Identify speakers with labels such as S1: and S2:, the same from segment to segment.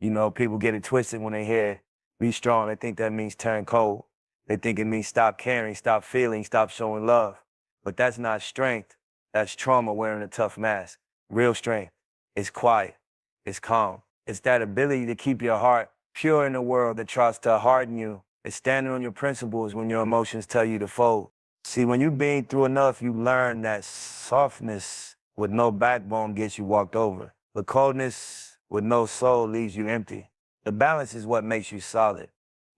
S1: You know, people get it twisted when they hear be strong. They think that means turn cold. They think it means stop caring, stop feeling, stop showing love. But that's not strength. That's trauma wearing a tough mask. Real strength is quiet. It's calm. It's that ability to keep your heart pure in a world that tries to harden you. It's standing on your principles when your emotions tell you to fold. See, when you've been through enough, you learn that softness with no backbone gets you walked over. But coldness with no soul leaves you empty. The balance is what makes you solid.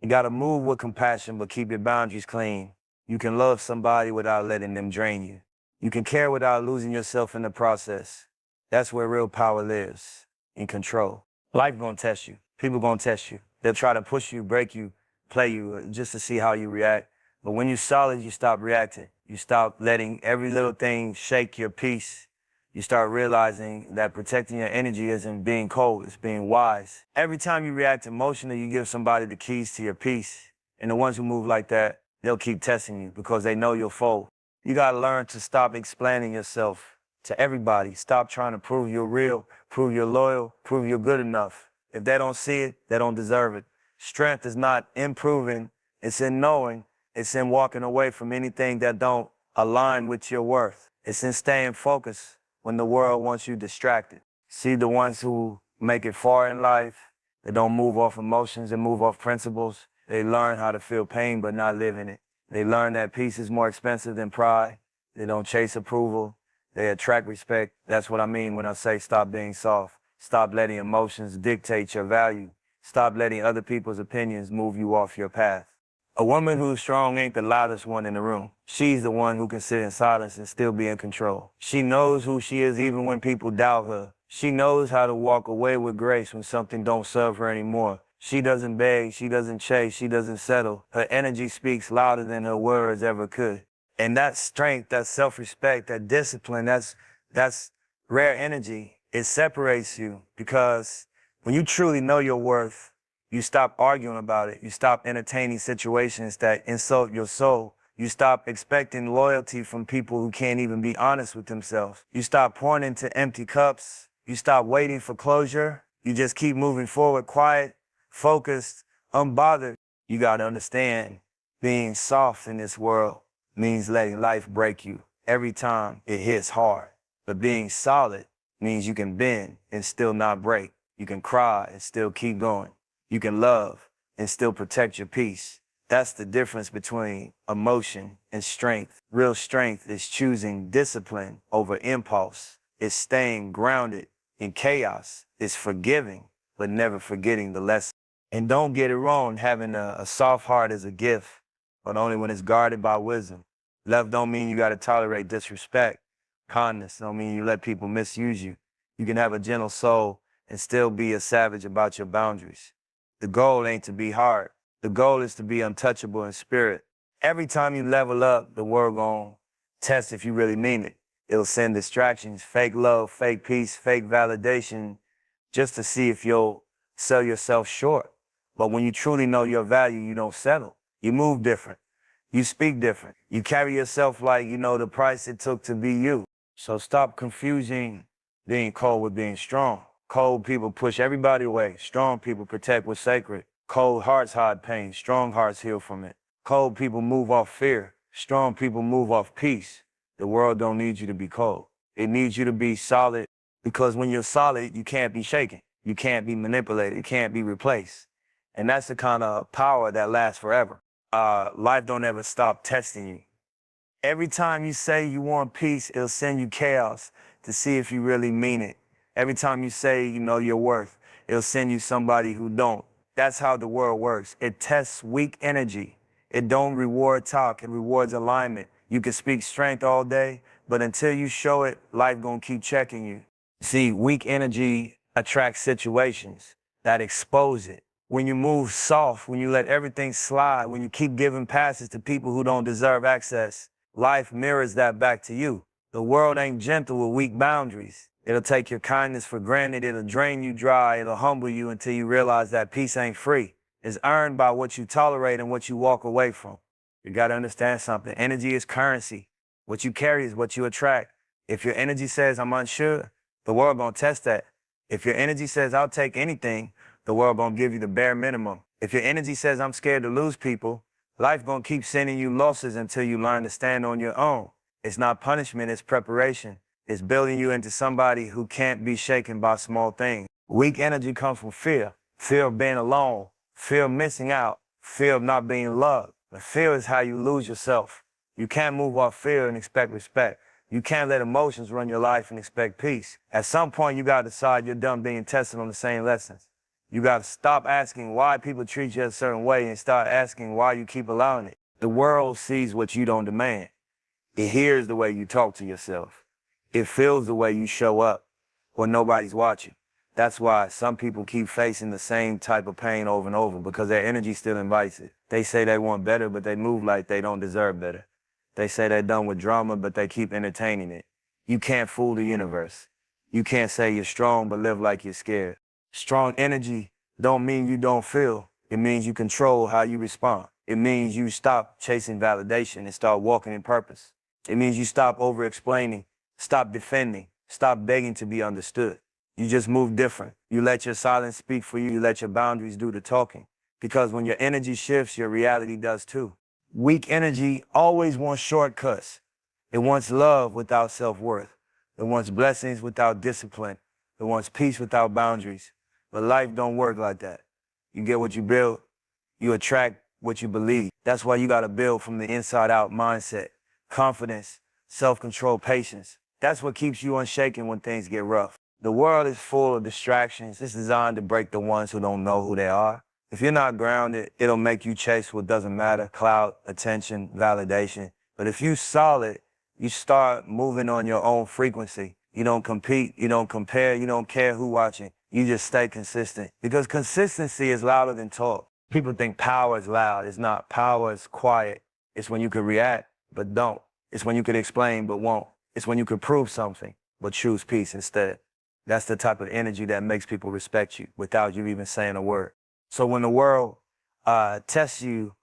S1: You gotta move with compassion, but keep your boundaries clean. You can love somebody without letting them drain you. You can care without losing yourself in the process. That's where real power lives, in control. Life gonna test you. People gonna test you. They'll try to push you, break you, play you, just to see how you react. But when you're solid, you stop reacting. You stop letting every little thing shake your peace. You start realizing that protecting your energy isn't being cold, it's being wise. Every time you react emotionally, you give somebody the keys to your peace. And the ones who move like that, they'll keep testing you because they know you'll fold. You gotta learn to stop explaining yourself to everybody. Stop trying to prove you're real, prove you're loyal, prove you're good enough. If they don't see it, they don't deserve it. Strength is not in proving, it's in knowing. It's in walking away from anything that don't align with your worth. It's in staying focused when the world wants you distracted. See, the ones who make it far in life, they don't move off emotions, they move off principles. They learn how to feel pain but not live in it. They learn that peace is more expensive than pride. They don't chase approval. They attract respect. That's what I mean when I say stop being soft. Stop letting emotions dictate your value. Stop letting other people's opinions move you off your path. A woman who's strong ain't the loudest one in the room. She's the one who can sit in silence and still be in control. She knows who she is even when people doubt her. She knows how to walk away with grace when something don't serve her anymore. She doesn't beg, she doesn't chase, she doesn't settle. Her energy speaks louder than her words ever could. And that strength, that self-respect, that discipline, that's rare energy. It separates you because when you truly know your worth, you stop arguing about it. You stop entertaining situations that insult your soul. You stop expecting loyalty from people who can't even be honest with themselves. You stop pouring into empty cups. You stop waiting for closure. You just keep moving forward, quiet, focused, unbothered. You gotta understand, being soft in this world means letting life break you every time it hits hard. But being solid means you can bend and still not break. You can cry and still keep going. You can love and still protect your peace. That's the difference between emotion and strength. Real strength is choosing discipline over impulse. It's staying grounded in chaos. It's forgiving, but never forgetting the lesson. And don't get it wrong, having a soft heart is a gift, but only when it's guarded by wisdom. Love don't mean you gotta tolerate disrespect. Kindness don't mean you let people misuse you. You can have a gentle soul and still be a savage about your boundaries. The goal ain't to be hard. The goal is to be untouchable in spirit. Every time you level up, the world gon' test if you really mean it. It'll send distractions, fake love, fake peace, fake validation, just to see if you'll sell yourself short. But when you truly know your value, you don't settle. You move different. You speak different. You carry yourself like you know the price it took to be you. So stop confusing being cold with being strong. Cold people push everybody away. Strong people protect what's sacred. Cold hearts hide pain. Strong hearts heal from it. Cold people move off fear. Strong people move off peace. The world don't need you to be cold. It needs you to be solid because when you're solid, you can't be shaken. You can't be manipulated. You can't be replaced. And that's the kind of power that lasts forever. Life don't ever stop testing you. Every time you say you want peace, it'll send you chaos to see if you really mean it. Every time you say you know your worth, it'll send you somebody who don't. That's how the world works. It tests weak energy. It don't reward talk, it rewards alignment. You can speak strength all day, but until you show it, life gonna keep checking you. See, weak energy attracts situations that expose it. When you move soft, when you let everything slide, when you keep giving passes to people who don't deserve access, life mirrors that back to you. The world ain't gentle with weak boundaries. It'll take your kindness for granted. It'll drain you dry. It'll humble you until you realize that peace ain't free. It's earned by what you tolerate and what you walk away from. You gotta understand something. Energy is currency. What you carry is what you attract. If your energy says, I'm unsure, the world gonna test that. If your energy says, I'll take anything, the world gonna give you the bare minimum. If your energy says I'm scared to lose people, life gonna keep sending you losses until you learn to stand on your own. It's not punishment, it's preparation. It's building you into somebody who can't be shaken by small things. Weak energy comes from fear. Fear of being alone, fear of missing out, fear of not being loved. But fear is how you lose yourself. You can't move off fear and expect respect. You can't let emotions run your life and expect peace. At some point, you gotta decide you're done being tested on the same lessons. You gotta stop asking why people treat you a certain way and start asking why you keep allowing it. The world sees what you don't demand. It hears the way you talk to yourself. It feels the way you show up when nobody's watching. That's why some people keep facing the same type of pain over and over, because their energy still invites it. They say they want better, but they move like they don't deserve better. They say they're done with drama, but they keep entertaining it. You can't fool the universe. You can't say you're strong, but live like you're scared. Strong energy don't mean you don't feel. It means you control how you respond. It means you stop chasing validation and start walking in purpose. It means you stop over-explaining, stop defending, stop begging to be understood. You just move different. You let your silence speak for you. You let your boundaries do the talking. Because when your energy shifts, your reality does too. Weak energy always wants shortcuts. It wants love without self-worth. It wants blessings without discipline. It wants peace without boundaries. But life don't work like that. You get what you build. You attract what you believe. That's why you got to build from the inside out mindset, confidence, self-control, patience. That's what keeps you unshaken when things get rough. The world is full of distractions. It's designed to break the ones who don't know who they are. If you're not grounded, it'll make you chase what doesn't matter: clout, attention, validation. But if you're solid, you start moving on your own frequency. You don't compete, you don't compare, you don't care who's watching. You just stay consistent. Because consistency is louder than talk. People think power is loud. It's not. Power is quiet. It's when you can react, but don't. It's when you can explain, but won't. It's when you can prove something, but choose peace instead. That's the type of energy that makes people respect you without you even saying a word. So when the world tests you,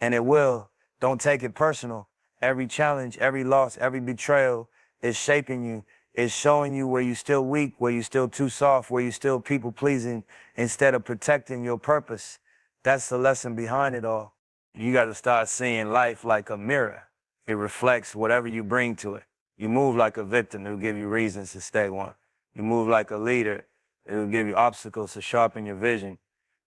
S1: and it will, don't take it personal. Every challenge, every loss, every betrayal is shaping you. It's showing you where you're still weak, where you're still too soft, where you're still people-pleasing instead of protecting your purpose. That's the lesson behind it all. You got to start seeing life like a mirror. It reflects whatever you bring to it. You move like a victim, it'll give you reasons to stay one. You move like a leader, it'll give you obstacles to sharpen your vision.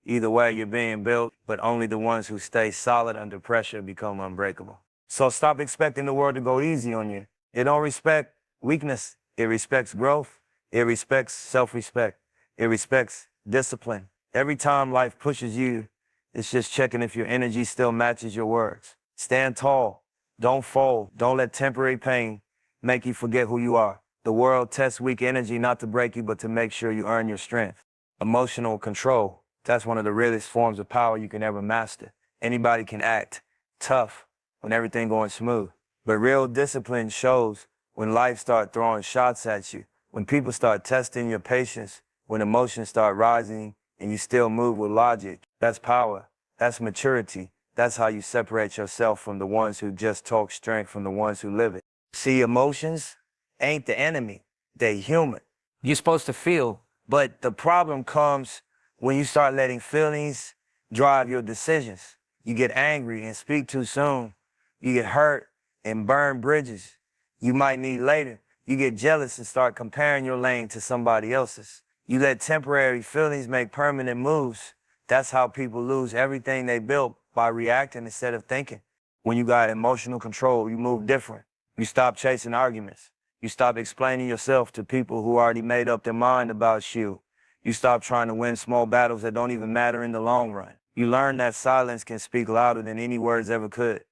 S1: Either way, you're being built, but only the ones who stay solid under pressure become unbreakable. So stop expecting the world to go easy on you. It don't respect weakness. It respects growth. It respects self-respect. It respects discipline. Every time life pushes you, it's just checking if your energy still matches your words. Stand tall. Don't fold. Don't let temporary pain make you forget who you are. The world tests weak energy not to break you, but to make sure you earn your strength. Emotional control. That's one of the realest forms of power you can ever master. Anybody can act tough when everything going smooth. But real discipline shows when life start throwing shots at you, when people start testing your patience, when emotions start rising and you still move with logic. That's power. That's maturity. That's how you separate yourself from the ones who just talk strength from the ones who live it. See, emotions ain't the enemy. They human. You're supposed to feel, but the problem comes when you start letting feelings drive your decisions. You get angry and speak too soon. You get hurt and burn bridges you might need later. You get jealous and start comparing your lane to somebody else's. You let temporary feelings make permanent moves. That's how people lose everything they built, by reacting instead of thinking. When you got emotional control, you move different. You stop chasing arguments. You stop explaining yourself to people who already made up their mind about you. You stop trying to win small battles that don't even matter in the long run. You learn that silence can speak louder than any words ever could.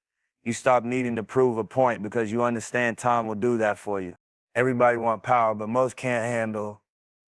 S1: You stop needing to prove a point because you understand time will do that for you. Everybody wants power, but most can't handle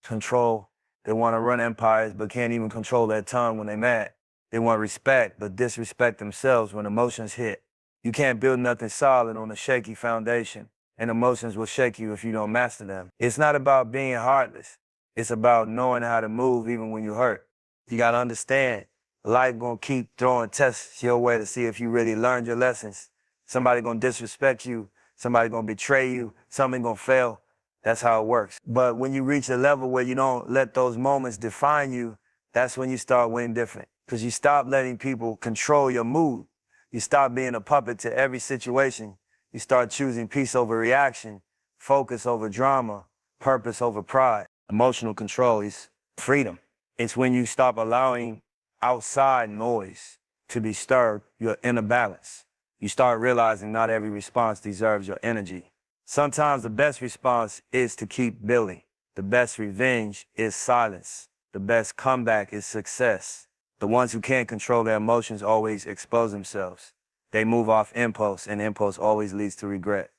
S1: control. They want to run empires, but can't even control their tongue when they're mad. They want respect, but disrespect themselves when emotions hit. You can't build nothing solid on a shaky foundation, and emotions will shake you if you don't master them. It's not about being heartless. It's about knowing how to move even when you hurt. You got to understand, life gonna keep throwing tests your way to see if you really learned your lessons. Somebody gonna disrespect you. Somebody gonna betray you. Something gonna fail. That's how it works. But when you reach a level where you don't let those moments define you, That's when you start winning different. Because you stop letting people control your mood. You stop being a puppet to every situation. You start choosing peace over reaction, focus over drama, purpose over pride. Emotional control is freedom. It's when you stop allowing outside noise to disturb your inner balance. You start realizing not every response deserves your energy. Sometimes the best response is to keep building. The best revenge is silence. The best comeback is success. The ones who can't control their emotions always expose themselves. They move off impulse, and impulse always leads to regret.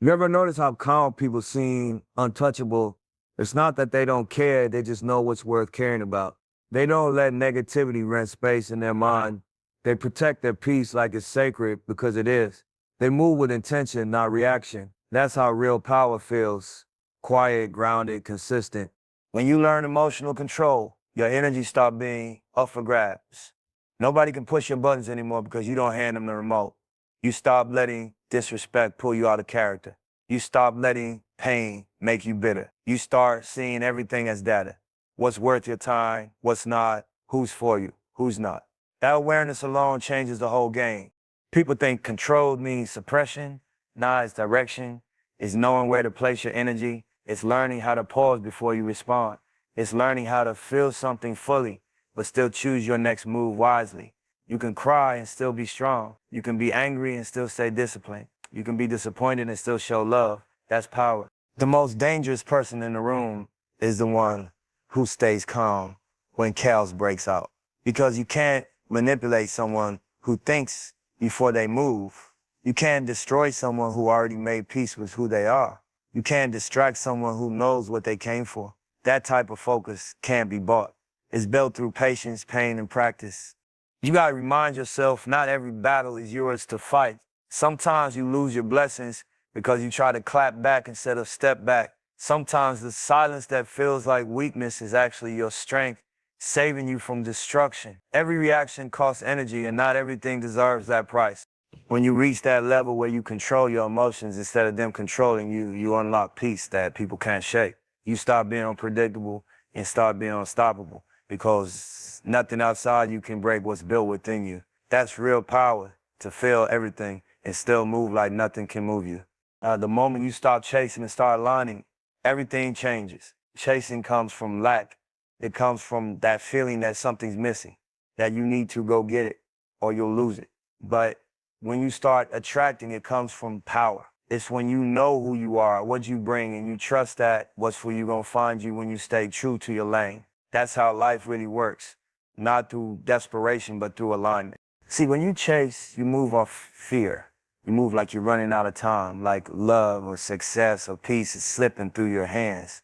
S1: You ever notice how calm people seem untouchable? It's not that they don't care, they just know what's worth caring about. They don't let negativity rent space in their mind. They protect their peace like it's sacred because it is. They move with intention, not reaction. That's how real power feels. Quiet, grounded, consistent. When you learn emotional control, your energy stops being up for grabs. Nobody can push your buttons anymore because you don't hand them the remote. You stop letting disrespect pull you out of character. You stop letting pain make you bitter. You start seeing everything as data. What's worth your time, what's not, who's for you, who's not. That awareness alone changes the whole game. People think control means suppression. Nah, it's direction. It's knowing where to place your energy. It's learning how to pause before you respond. It's learning how to feel something fully, but still choose your next move wisely. You can cry and still be strong. You can be angry and still stay disciplined. You can be disappointed and still show love. That's power. The most dangerous person in the room is the one who stays calm when chaos breaks out. Because you can't manipulate someone who thinks before they move. You can't destroy someone who already made peace with who they are. You can't distract someone who knows what they came for. That type of focus can't be bought. It's built through patience, pain, and practice. You gotta remind yourself not every battle is yours to fight. Sometimes you lose your blessings because you try to clap back instead of step back. Sometimes the silence that feels like weakness is actually your strength, saving you from destruction. Every reaction costs energy, and not everything deserves that price. When you reach that level where you control your emotions instead of them controlling you, you unlock peace that people can't shake. You stop being unpredictable and start being unstoppable because nothing outside you can break what's built within you. That's real power, to feel everything and still move like nothing can move you. The moment you stop chasing and start aligning, everything changes. Chasing comes from lack. It comes from that feeling that something's missing, that you need to go get it or you'll lose it. But when you start attracting, it comes from power. It's when you know who you are, what you bring, and you trust that what's for you gonna find you when you stay true to your lane. That's how life really works. Not through desperation, but through alignment. See, when you chase, you move off fear. You move like you're running out of time, like love or success or peace is slipping through your hands.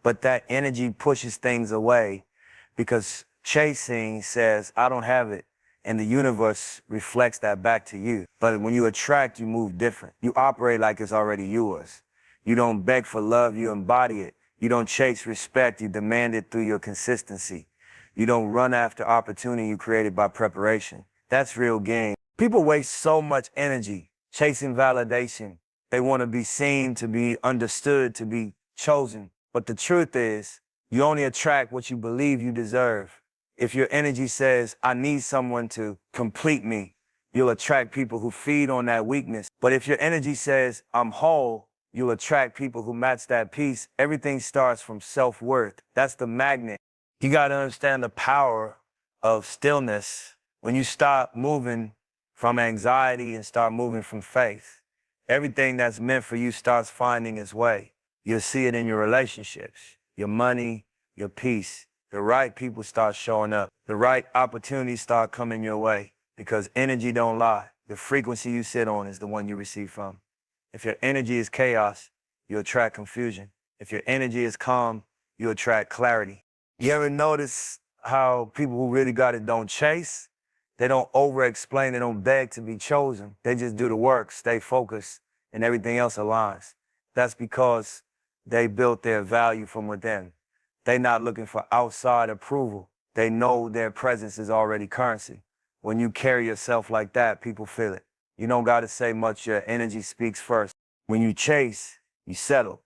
S1: But that energy pushes things away because chasing says, I don't have it. And the universe reflects that back to you. But when you attract, you move different. You operate like it's already yours. You don't beg for love, you embody it. You don't chase respect, you demand it through your consistency. You don't run after opportunity you created by preparation. That's real game. People waste so much energy chasing validation. They want to be seen, to be understood, to be chosen. But the truth is, you only attract what you believe you deserve. If your energy says, I need someone to complete me, you'll attract people who feed on that weakness. But if your energy says, I'm whole, you'll attract people who match that peace. Everything starts from self-worth. That's the magnet. You got to understand the power of stillness. When you stop moving from anxiety and start moving from faith, everything that's meant for you starts finding its way. You'll see it in your relationships, your money, your peace. The right people start showing up. The right opportunities start coming your way because energy don't lie. The frequency you sit on is the one you receive from. If your energy is chaos, you attract confusion. If your energy is calm, you attract clarity. You ever notice how people who really got it don't chase? They don't over-explain, they don't beg to be chosen. They just do the work, stay focused, and everything else aligns. That's because they built their value from within. They're not looking for outside approval. They know their presence is already currency. When you carry yourself like that, people feel it. You don't got to say much, your energy speaks first. When you chase, you settle.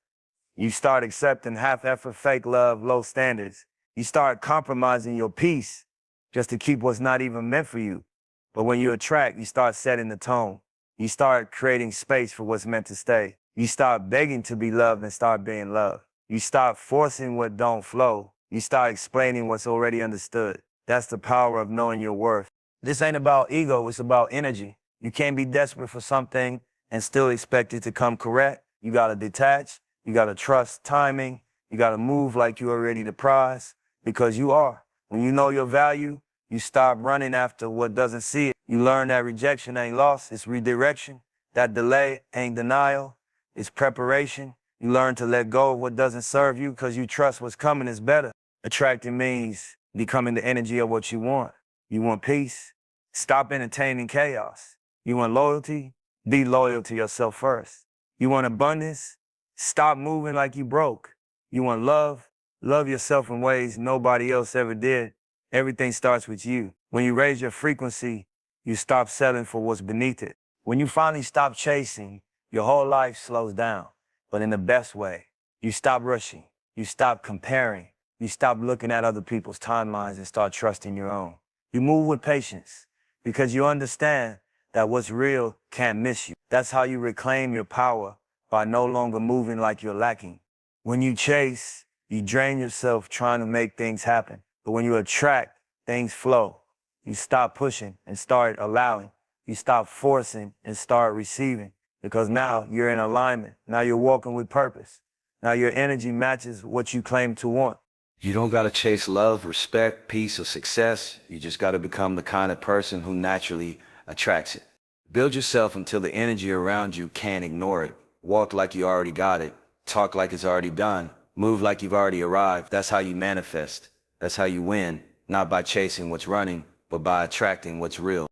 S1: You start accepting half-effort, fake love, low standards. You start compromising your peace just to keep what's not even meant for you. But when you attract, you start setting the tone. You start creating space for what's meant to stay. You start begging to be loved and start being loved. You stop forcing what don't flow. You start explaining what's already understood. That's the power of knowing your worth. This ain't about ego, it's about energy. You can't be desperate for something and still expect it to come correct. You gotta detach, you gotta trust timing, you gotta move like you're already the prize, because you are. When you know your value, you stop running after what doesn't see it. You learn that rejection ain't loss, it's redirection. That delay ain't denial, it's preparation. You learn to let go of what doesn't serve you because you trust what's coming is better. Attracting means becoming the energy of what you want. You want peace? Stop entertaining chaos. You want loyalty? Be loyal to yourself first. You want abundance? Stop moving like you broke. You want love? Love yourself in ways nobody else ever did. Everything starts with you. When you raise your frequency, you stop settling for what's beneath it. When you finally stop chasing, your whole life slows down, but in the best way. You stop rushing. You stop comparing. You stop looking at other people's timelines and start trusting your own. You move with patience because you understand that what's real can't miss you. That's how you reclaim your power, by no longer moving like you're lacking. When you chase, you drain yourself trying to make things happen. But when you attract, things flow. You stop pushing and start allowing. You stop forcing and start receiving. Because now you're in alignment. Now you're walking with purpose. Now your energy matches what you claim to want.
S2: You don't gotta chase love, respect, peace, or success. You just gotta become the kind of person who naturally attracts it. Build yourself until the energy around you can't ignore it. Walk like you already got it. Talk like it's already done. Move like you've already arrived. That's how you manifest. That's how you win. Not by chasing what's running, but by attracting what's real.